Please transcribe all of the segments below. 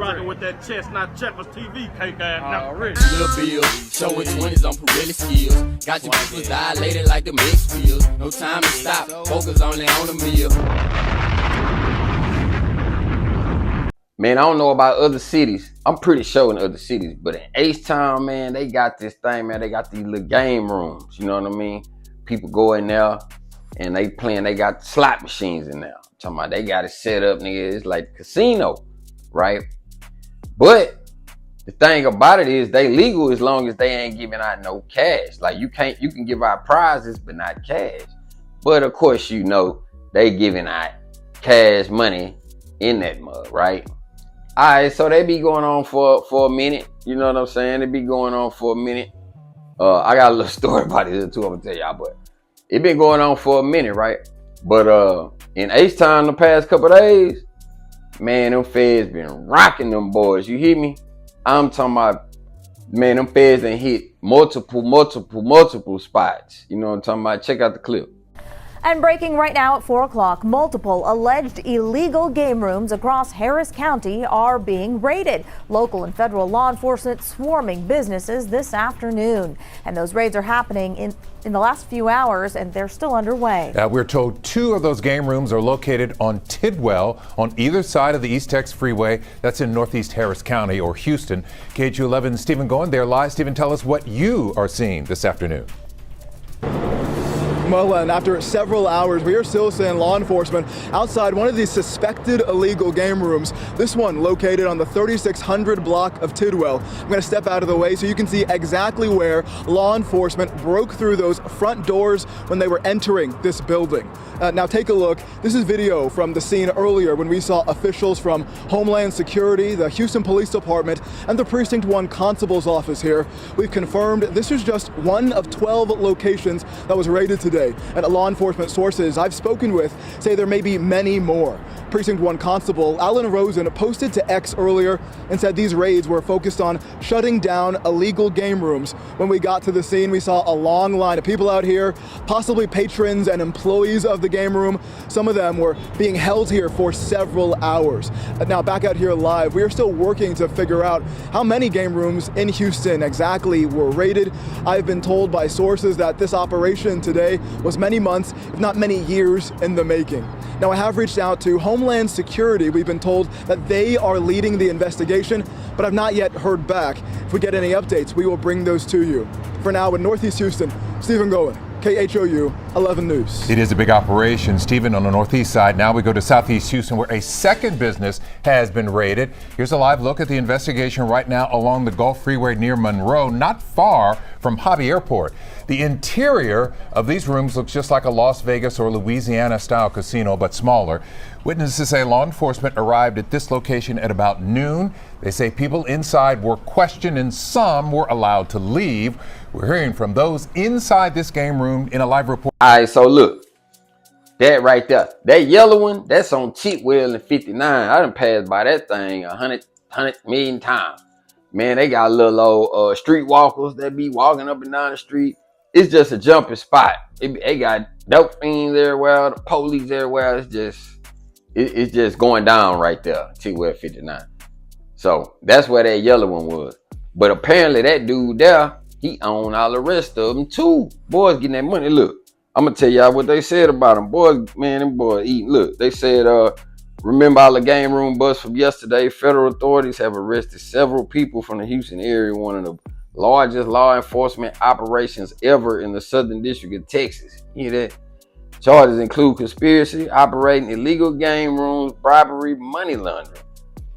rocking with that chestnut Checkers TV cake ass now. Little Bill, showing 20s on Pirelli skills. Got your people dilated like the mix fields. No time to stop, focus only on the meal. Man, I don't know about other cities. I'm pretty sure in other cities, but in H-Town, man, they got this thing, man. They got these little game rooms, you know what I mean? People go in there and they playing, they got slot machines in there. I'm talking about they got it set up, nigga. It's like a casino, right? But the thing about it is they legal as long as they ain't giving out no cash. Like you can give out prizes, but not cash. But of course, you know, they giving out cash money in that mug, right? All right, so they be going on for a minute. You know what I'm saying? They be going on for a minute. I got a little story about it too, I'm gonna tell y'all, but it been going on for a minute, right? But in H-Town the past couple days, man, them feds been rocking them boys. You hear me? I'm talking about, man, them feds done hit multiple spots. You know what I'm talking about? Check out the clip. And breaking right now at 4 o'clock, multiple alleged illegal game rooms across Harris County are being raided. Local and federal law enforcement swarming businesses this afternoon. And those raids are happening in the last few hours, and they're still underway. We're told 2 of those game rooms are located on Tidwell on either side of the East Tex Freeway. That's in Northeast Harris County or Houston. KHU11 Stephen Goen there live. Stephen, tell us what you are seeing this afternoon. Well, and after several hours, we are still seeing law enforcement outside one of these suspected illegal game rooms. This one located on the 3600 block of Tidwell. I'm going to step out of the way so you can see exactly where law enforcement broke through those front doors when they were entering this building. Now take a look. This is video from the scene earlier when we saw officials from Homeland Security, the Houston Police Department, and the Precinct 1 Constable's office here. We've confirmed this is just one of 12 locations that was raided today. And law enforcement sources I've spoken with say there may be many more. Precinct 1 Constable Alan Rosen posted to X earlier and said these raids were focused on shutting down illegal game rooms. When we got to the scene, we saw a long line of people out here, possibly patrons and employees of the game room. Some of them were being held here for several hours. Now back out here live, we are still working to figure out how many game rooms in Houston exactly were raided. I've been told by sources that this operation today was many months, if not many years in the making. Now I have reached out to Homeland Security. We've been told that they are leading the investigation, but I've not yet heard back. If we get any updates, we will bring those to you. For now, in Northeast Houston, Stephen Goen, KHOU 11 News. It is a big operation, Stephen, on the northeast side. Now we go to Southeast Houston, where a second business has been raided. Here's a live look at the investigation right now along the Gulf Freeway near Monroe, not far from Hobby Airport. The interior of these rooms looks just like a Las Vegas or Louisiana-style casino, but smaller. Witnesses say law enforcement arrived at this location at about noon. They say people inside were questioned and some were allowed to leave. We're hearing from those inside this game room in a live report. All right, so look, that right there, that yellow one, that's on Chitwell and 59. I done passed by that thing 100 million times. Man, they got little old street walkers that be walking up and down the street. It's just a jumping spot. They got dope fiends everywhere, the police everywhere. It's just going down right there, Chitwell 59. So that's where that yellow one was. But apparently that dude there, he owned all the rest of them too. Boys getting that money. Look, I'm gonna tell y'all what they said about them. Boys, man, them boys eating. Look, they said, remember all the game room bust from yesterday? Federal authorities have arrested several people from the Houston area, one of the largest law enforcement operations ever in the Southern District of Texas. You hear that? Charges include conspiracy, operating illegal game rooms, bribery, money laundering.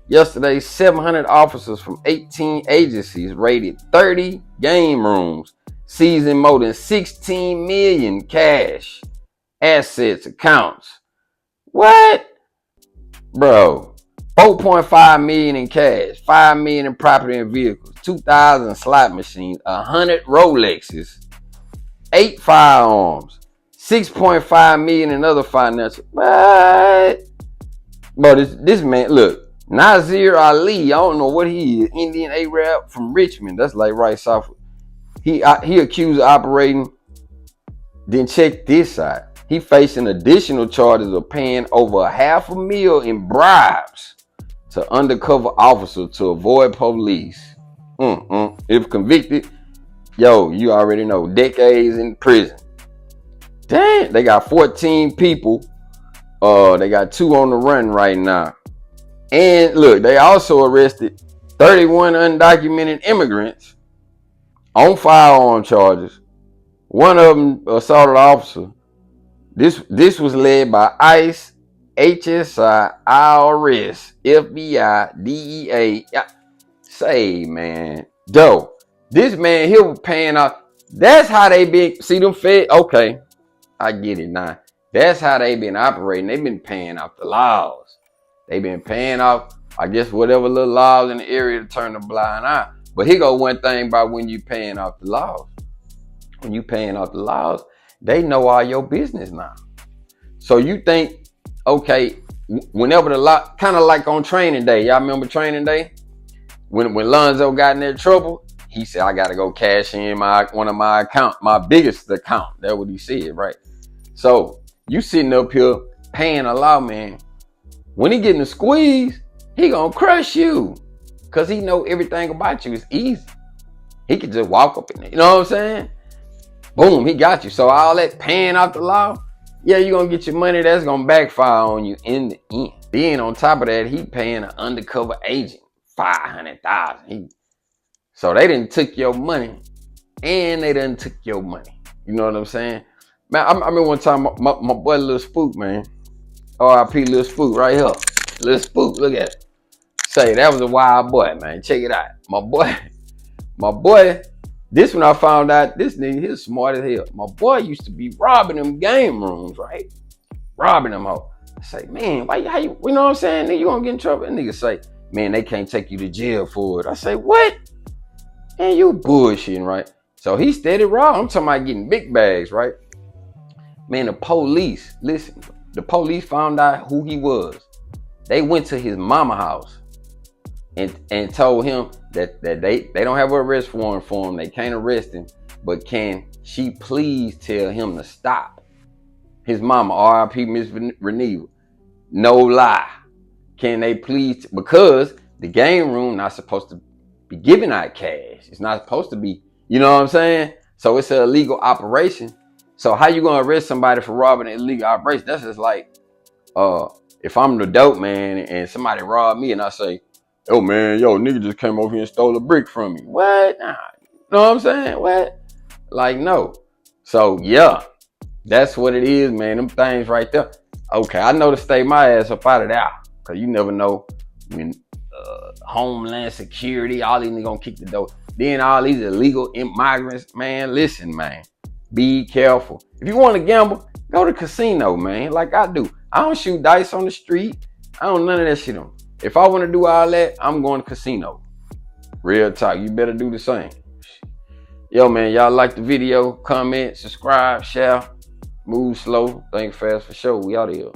Yesterday, 700 officers from 18 agencies raided 30 game rooms, seizing more than 16 million cash, assets, accounts. What? Bro, 4.5 million in cash, 5 million in property and vehicles, 2,000 slot machines, 100 Rolexes, 8 firearms, 6.5 million in other financial. What? Bro, this man, look, Nazir Ali, I don't know what he is, Indian Arab from Richmond. That's like right south. He accused of operating. Then check this side. He facing additional charges of paying over $500,000 in bribes to undercover officer to avoid police. If convicted, yo, you already know, decades in prison. Damn, they got 14 people. They got 2 on the run right now. And look, they also arrested 31 undocumented immigrants on firearm charges. One of them assaulted officer. This was led by ICE, HSI, IRS, FBI, DEA. Say, man, Joe, this man here was paying off. That's how they been. See them fed. Okay, I get it now. That's how they been operating. They've been paying off the laws. They've been paying off, I guess, whatever little laws in the area to turn a blind eye. But here go one thing about when you paying off the laws. When you paying off the laws, they know all your business now. So you think, okay, whenever the law, kind of like on training day. Y'all remember training day? When Lonzo got in that trouble, he said, I got to go cash in one of my account, my biggest account. That's what he said, right? So you sitting up here paying a lawman. When he getting a squeeze, he gonna crush you. Cause he know everything about you. It's easy. He could just walk up in there. You know what I'm saying? Boom, he got you. So all that paying off the law, yeah, you're gonna get your money. That's gonna backfire on you in the end. Then on top of that, he paying an undercover agent $500,000. So they didn't took your money, and they done took your money. You know what I'm saying? Man, I remember one time my boy Lil Spook, man. R.I.P. Lil Spook right here. Lil Spook, look at it. Say, that was a wild boy, man. Check it out. My boy, this when I found out, this nigga, he's smart as hell. My boy used to be robbing them game rooms, right? Robbing them all. I say, man, how you know what I'm saying? Nigga, you gonna get in trouble? And nigga say, man, they can't take you to jail for it. I say, what? Man, you bullshitting, right? So he steady robbing. I'm talking about getting big bags, right? Man, the police, listen, the police found out who he was. They went to his mama house and told him that they don't have an arrest warrant for him. They can't arrest him, but can she please tell him to stop? His mama, R.I.P. Miss Reneva, no lie. Can they please, because the game room not supposed to be giving out cash. It's not supposed to be, you know what I'm saying? So it's an illegal operation. So how you gonna arrest somebody for robbing an illegal operation? That's just like, if I'm the dope man and somebody robbed me and I say, oh man, yo, nigga just came over here and stole a brick from me. What? Nah. You know what I'm saying? What? Like, no. So yeah, that's what it is, man. Them things right there. Okay, I know to stay my ass up out of there. Cause you never know when Homeland Security, all these niggas gonna kick the door. Then all these illegal immigrants, man, listen, man. Be careful. If you want to gamble, go to casino, man, like I do. I don't shoot dice on the street. I don't none of that shit on. If I want to do all that, I'm going to casino. Real talk. You better do the same. Yo, man, y'all like the video, comment, subscribe, share, move slow, think fast for sure. We out of here.